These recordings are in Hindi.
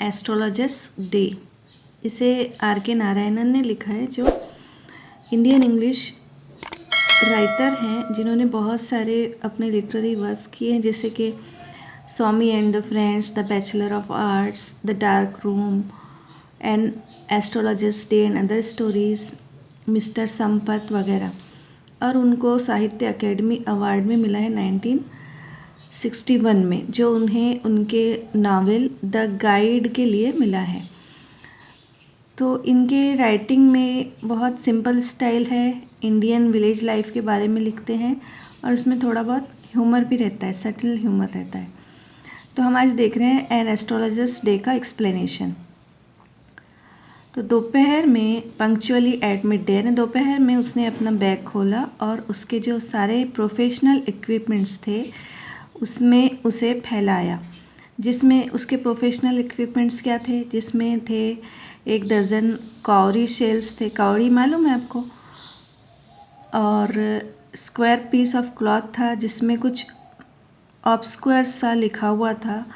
Astrologers day. इसे आर के नारायणन ने लिखा है, जो इंडियन इंग्लिश राइटर हैं जिन्होंने बहुत सारे अपने लिटरेरी वर्क्स किए हैं, जैसे कि Swami and the friends, the bachelor of arts, the dark room and astrologer's day and other stories, Mr Sampath वगैरह। और उनको साहित्य अकेडमी अवार्ड में मिला है 1961 में, जो उन्हें उनके नावल द गाइड के लिए मिला है। तो इनके राइटिंग में बहुत सिंपल स्टाइल है, इंडियन विलेज लाइफ के बारे में लिखते हैं और उसमें थोड़ा बहुत ह्यूमर भी रहता है, सटल ह्यूमर रहता है। तो हम आज देख रहे हैं एन एस्ट्रोलॉजर्स डे का एक्सप्लेनेशन। तो दोपहर में पंक्चुअली एट मिड डे, यानी दोपहर में उसने अपना बैग खोला और उसके जो सारे प्रोफेशनल इक्विपमेंट्स थे उसमें उसे फैलाया। जिसमें उसके प्रोफेशनल इक्विपमेंट्स क्या थे? जिसमें थे 1 दर्जन काउरी शेल्स थे। काउरी मालूम है आपको? और स्क्वायर पीस ऑफ क्लॉथ था जिसमें कुछ ऑब्स्क्वायर सा लिखा हुआ था,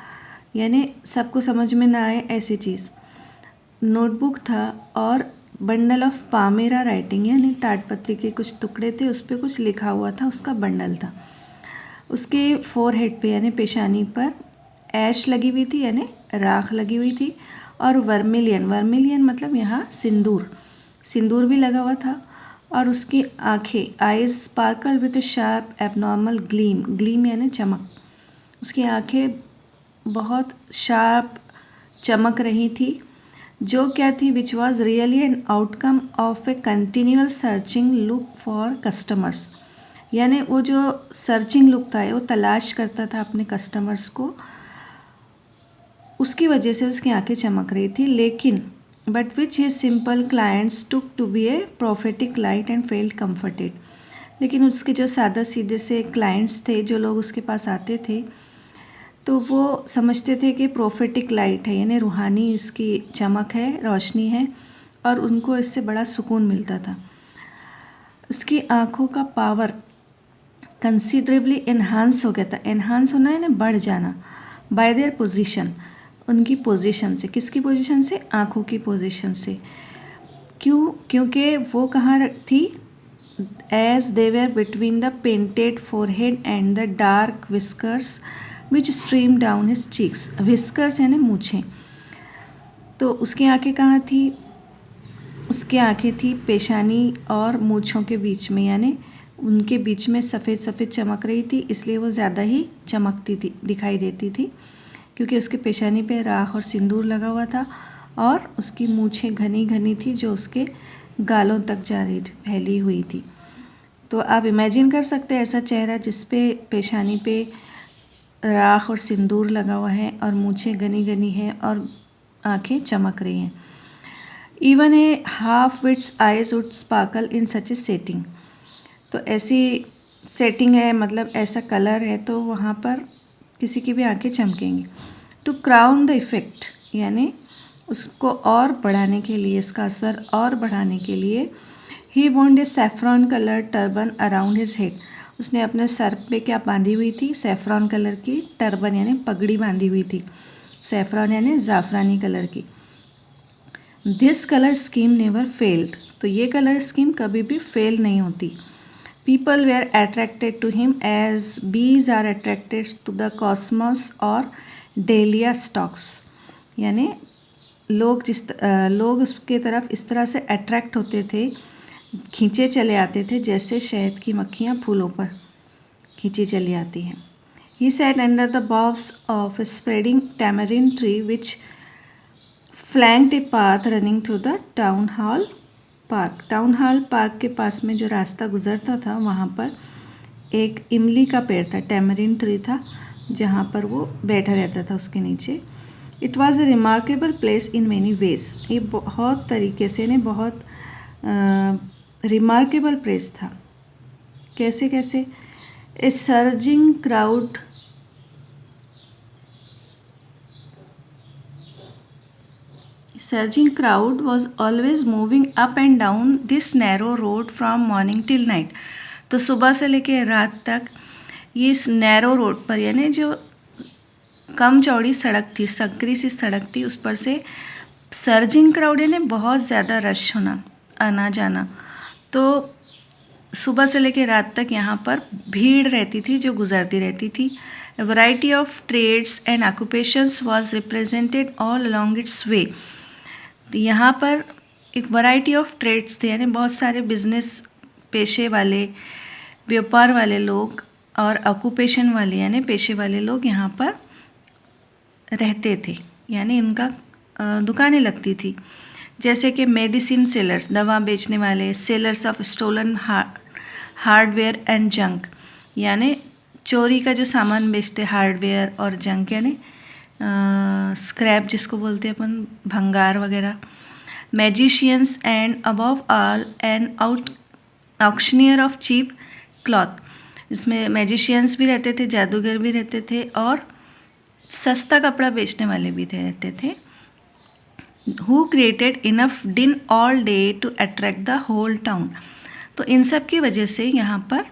यानी सबको समझ में ना आए ऐसी चीज़। नोटबुक था और बंडल ऑफ पामेरा राइटिंग, यानी ताड़पत्री के कुछ टुकड़े थे, उस पर कुछ लिखा हुआ था, उसका बंडल था। उसके फोरहेड पे यानी पेशानी पर ऐश लगी हुई थी, यानी राख लगी हुई थी, और वर्मिलियन मतलब यहाँ सिंदूर भी लगा हुआ था। और उसकी आंखें, eyes sparkle with sharp abnormal gleam यानी चमक। उसकी आंखें बहुत शार्प चमक रही थी, जो क्या थी? Which was really an outcome of A continual searching look for customers, यानी वो जो सर्चिंग लुक था, वो तलाश करता था अपने कस्टमर्स को, उसकी वजह से उसकी आंखें चमक रही थी। लेकिन but which his simple clients took to be a prophetic light and felt comforted, लेकिन उसके जो सादा सीधे से क्लाइंट्स थे, जो लोग उसके पास आते थे, तो वो समझते थे कि प्रोफेटिक लाइट है, यानी रूहानी उसकी चमक है, रोशनी है, और उनको इससे बड़ा सुकून मिलता था। उसकी आँखों का पावर कंसिडरेबली एनहांस हो गया था। एनहांस होना है ना, बढ़ जाना। बाय देयर पोजीशन, उनकी पोजीशन से। किसकी पोजीशन से? आँखों की पोजीशन से। क्योंकि वो कहाँ थी? As they were between the painted forehead and the dark whiskers which stream down his cheeks. Whiskers यानी मूछें। तो उसकी आंखें कहाँ थी? उसकी आंखें थी पेशानी और मूछों के बीच में, यानी उनके बीच में सफ़ेद सफ़ेद चमक रही थी, इसलिए वो ज़्यादा ही चमकती थी, दिखाई देती थी, क्योंकि उसके पेशानी पे राख और सिंदूर लगा हुआ था, और उसकी मूछें घनी घनी थी जो उसके गालों तक जा रही थी, फैली हुई थी। तो आप इमेजिन कर सकते हैं ऐसा चेहरा जिस पे पेशानी पे राख और सिंदूर लगा हुआ है और मूछें घनी घनी हैं और आंखें चमक रही हैं। Even a half wit's eyes would sparkle in such a setting. तो ऐसी सेटिंग है, मतलब ऐसा कलर है, तो वहाँ पर किसी की भी आंखें चमकेंगी। टू क्राउन द इफ़ेक्ट, यानी उसको और बढ़ाने के लिए, इसका असर और बढ़ाने के लिए, he want a saffron colour turban around his head. उसने अपने सर पे क्या बांधी हुई थी? सैफ्रॉन कलर की टर्बन यानी पगड़ी बांधी हुई थी। सैफ्रॉन यानी ज़ाफ़रानी कलर की। This colour scheme never failed, तो ये कलर स्कीम कभी भी फेल नहीं होती। People were attracted to him as bees are attracted to the cosmos और डेलिया स्टॉक्स, यानी लोग उसके तरफ इस तरह से अट्रैक्ट होते थे, खींचे चले आते थे, जैसे शहद की मक्खियाँ फूलों पर खींची चली आती हैं। He sat under the boughs of a spreading tamarind tree which flanked a path running to the town hall park. Town hall park के पास में जो रास्ता गुजरता था, वहाँ पर एक इमली का पेड़ था, टैमरिन ट्री था, जहाँ पर वो बैठा रहता था उसके नीचे। It was A remarkable place in many ways, ये बहुत तरीके से ने बहुत रिमार्केबल प्लेस था। कैसे कैसे? ए surging crowd was always moving up and down this narrow road from morning till night. तो सुबह से लेकर रात तक ये इस नैरो रोड पर, यानी जो कम चौड़ी सड़क थी, संकरी सी सड़क थी, उस पर से सर्जिंग क्राउड यानी बहुत ज़्यादा रश होना, आना जाना। तो सुबह से लेकर रात तक यहाँ पर भीड़ रहती थी जो गुजरती रहती थी। A variety of trades and occupations was represented all along its way. यहाँ पर एक वैरायटी ऑफ ट्रेड्स थे, यानी बहुत सारे बिजनेस पेशे वाले, व्यापार वाले लोग और ऑक्यूपेशन वाले यानी पेशे वाले लोग यहाँ पर रहते थे, यानी इनका दुकानें लगती थी। जैसे कि मेडिसिन सेलर्स, दवा बेचने वाले, sellers of stolen hardware and junk, यानी चोरी का जो सामान बेचते, हार्डवेयर और जंक यानी स्क्रैप जिसको बोलते हैं अपन, भंगार वगैरह। Magicians and above all and auctioneer of cheap cloth, इसमें मैजिशियंस भी रहते थे, जादूगर भी रहते थे और सस्ता कपड़ा बेचने वाले भी रहते थे। Who created enough din all day to attract the whole town. तो इन सब की वजह से यहाँ पर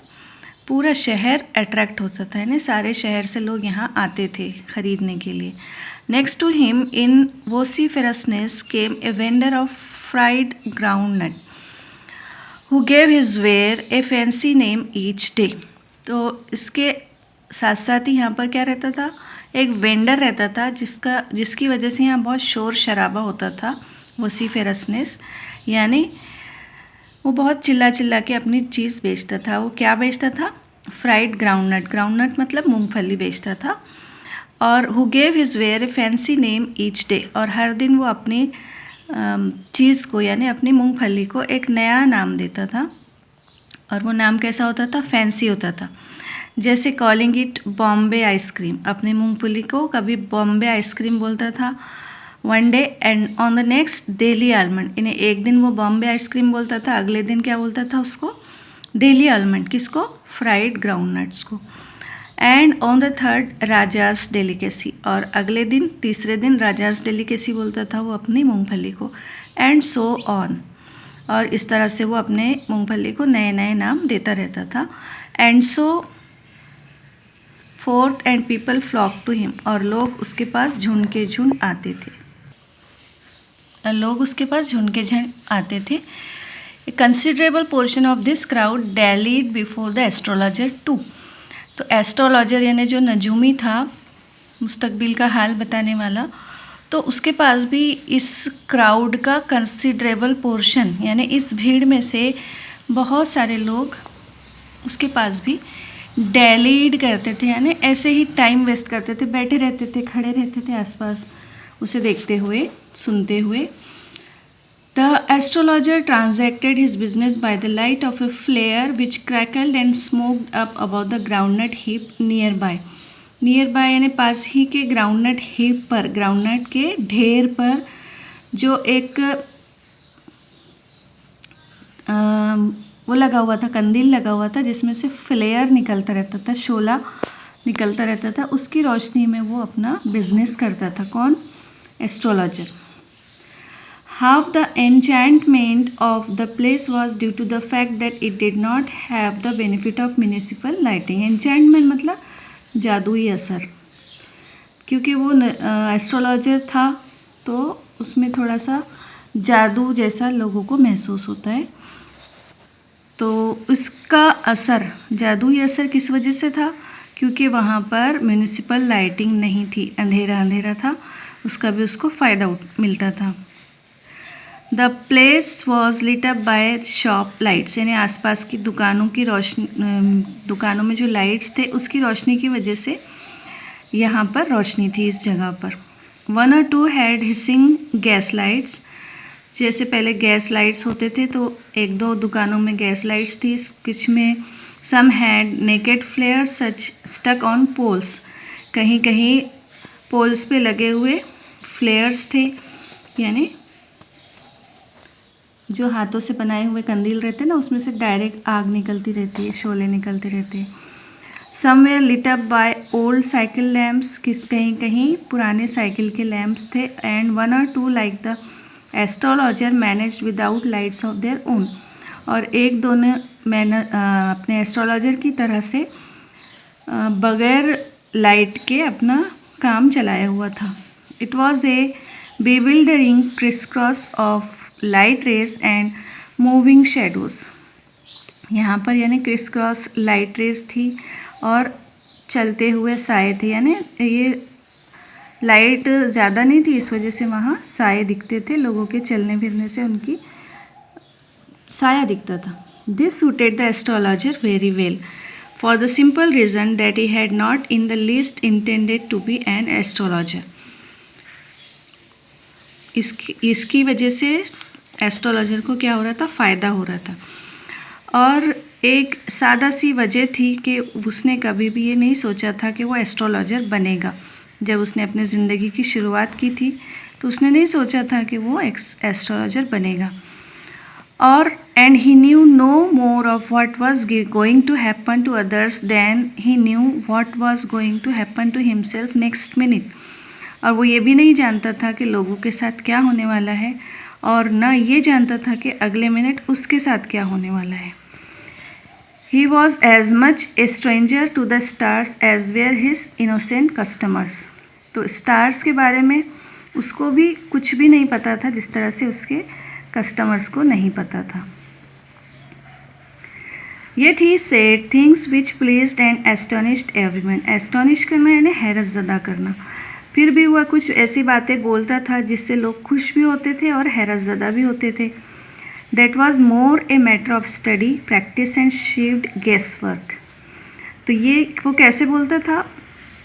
पूरा शहर अट्रैक्ट होता था, यानी सारे शहर से लोग यहाँ आते थे खरीदने के लिए। Next to him in vociferousness came a vendor of fried groundnut who gave his ware a fancy name each day. तो इसके साथ साथ ही यहाँ पर क्या रहता था, एक वेंडर रहता था जिसकी वजह से यहाँ बहुत शोर शराबा होता था। वोसिफेरसनेस यानी वो बहुत चिल्ला के अपनी चीज़ बेचता था। वो क्या बेचता था, फ्राइड ग्राउंडनट, ग्राउंडनट मतलब मूंगफली बेचता था। और who gave his ware a fancy name each day, और हर दिन वो अपनी चीज़ को यानी अपनी मूंगफली को एक नया नाम देता था, और वो नाम कैसा होता था, फैंसी होता था। जैसे कॉलिंग इट बॉम्बे आइसक्रीम, अपनी मूंगफली को कभी बॉम्बे आइसक्रीम बोलता था। One day and on the next daily almond, इन्हें एक दिन वो बॉम्बे आइसक्रीम बोलता था, अगले दिन क्या बोलता था उसको, डेली आलमंड, किसको, फ्राइड ग्राउंडनट्स को। And on the third rajas delicacy, और अगले दिन तीसरे दिन राजास डेलिकेसी बोलता था वो अपनी मूंगफली को। एंड सो ऑन, और इस तरह से वो अपने मूंगफली को नए नए नाम देता रहता था। And so forth and people flock to him, और लोग उसके पास झुंड के झुंड आते थे, आते थे। A considerable portion of this crowd dallied before the astrologer too. तो एस्ट्रोलॉजर यानी जो नजूमी था, मुस्तकबिल का हाल बताने वाला, तो उसके पास भी इस क्राउड का कंसिडरेबल पोर्शन यानी इस भीड़ में से बहुत सारे लोग उसके पास भी डैलीड करते थे, यानी ऐसे ही टाइम वेस्ट करते थे, बैठे रहते थे, खड़े रहते थे आसपास उसे देखते हुए, सुनते हुए। The astrologer transacted his business by the light of a flare which crackled and smoked up above the groundnut heap nearby. Nearby यानी पास ही के ग्राउंडनट हीप पर, ग्राउंडनट के ढेर पर जो एक वो लगा हुआ था, कंदील लगा हुआ था जिसमें से फ्लेयर निकलता रहता था, शोला निकलता रहता था, उसकी रोशनी में वो अपना बिजनेस करता था। कौन, astrologer. Half the enchantment of the place was due to the fact that it did not have the benefit of municipal lighting. Enchantment मतलब जादुई असर, क्योंकि वो एस्ट्रोलॉजर था तो उसमें थोड़ा सा जादू जैसा लोगों को महसूस होता है। तो उसका असर, जादुई असर किस वजह से था, क्योंकि वहाँ पर म्यूनिसिपल लाइटिंग नहीं थी, अंधेरा अंधेरा था, उसका भी उसको फ़ायदा मिलता था। The place was lit up by shop lights, यानी आसपास की दुकानों की रोशनी, दुकानों में जो लाइट्स थे उसकी रोशनी की वजह से यहाँ पर रोशनी थी इस जगह पर। 1 or 2 had hissing gas lights, जैसे पहले गैस लाइट्स होते थे तो 1-2 दुकानों में गैस लाइट्स थी, कुछ में some had naked flare such stuck on poles, कहीं कहीं पोल्स पे लगे हुए फ्लेयर्स थे, यानी जो हाथों से बनाए हुए कंदील रहते हैं ना, उसमें से डायरेक्ट आग निकलती रहती है, शोले निकलते रहते हैं। Somewhere lit up by old cycle lamps, कहीं कहीं पुराने साइकिल के लैम्प्स थे। And 1 or 2 like the astrologer managed without lights of their own, और 1-2 ने अपने एस्ट्रोलॉजर की तरह से बगैर लाइट के अपना काम चलाया हुआ था। It was a bewildering crisscross of light rays and moving shadows. यहाँ पर यानी क्रिस क्रॉस लाइट रेज थी और चलते हुए साए थे, यानी ये लाइट ज़्यादा नहीं थी, इस वजह से वहाँ साए दिखते थे, लोगों के चलने फिरने से उनकी साया दिखता था। This suited the astrologer very well for the simple reason that he had not in the least intended to be an astrologer. इसकी वजह से एस्ट्रोलॉजर को क्या हो रहा था, फ़ायदा हो रहा था। और एक सादा सी वजह थी कि उसने कभी भी ये नहीं सोचा था कि वो एस्ट्रोलॉजर बनेगा। जब उसने अपनी ज़िंदगी की शुरुआत की थी तो उसने नहीं सोचा था कि वो एस्ट्रोलॉजर बनेगा। और and he knew no more of what was going to happen to others than he knew what was going to happen to himself next minute. और वो ये भी नहीं जानता था कि लोगों के साथ क्या होने वाला है, और ना ये जानता था कि अगले मिनट उसके साथ क्या होने वाला है। He was as much a stranger to the stars as were his innocent customers। तो स्टार्स के बारे में उसको भी कुछ भी नहीं पता था, जिस तरह से उसके कस्टमर्स को नहीं पता था। Yet he said things which pleased and astonished everyone। Astonish करना यानी हैरत ज़दा करना। फिर भी वह कुछ ऐसी बातें बोलता था जिससे लोग खुश भी होते थे और हैरत ज़दा भी होते थे। That was more a matter of study, practice and sheer guesswork। तो ये वो कैसे बोलता था,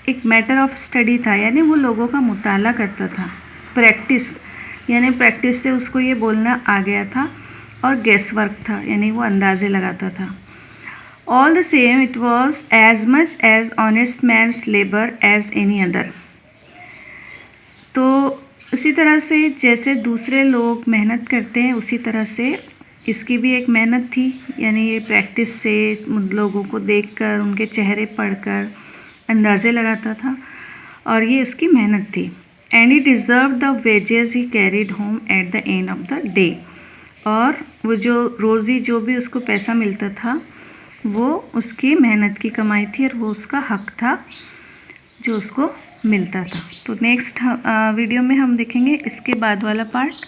एक मैटर ऑफ स्टडी था, यानी वो लोगों का मुताला करता था। प्रैक्टिस यानी प्रैक्टिस से उसको ये बोलना आ गया था, और गेस वर्क था यानी वो अंदाज़े लगाता था। All the same it was as much as honest man's labour as any other. तो उसी तरह से जैसे दूसरे लोग मेहनत करते हैं, उसी तरह से इसकी भी एक मेहनत थी, यानी ये प्रैक्टिस से लोगों को देखकर उनके चेहरे पढ़कर अंदाज़े लगाता था, और ये उसकी मेहनत थी। And he deserve the wages he carried home at the end of the day. और वो जो रोज़ी जो भी उसको पैसा मिलता था वो उसकी मेहनत की कमाई थी, और वो उसका हक था जो उसको मिलता था। तो नेक्स्ट वीडियो में हम देखेंगे इसके बाद वाला पार्ट।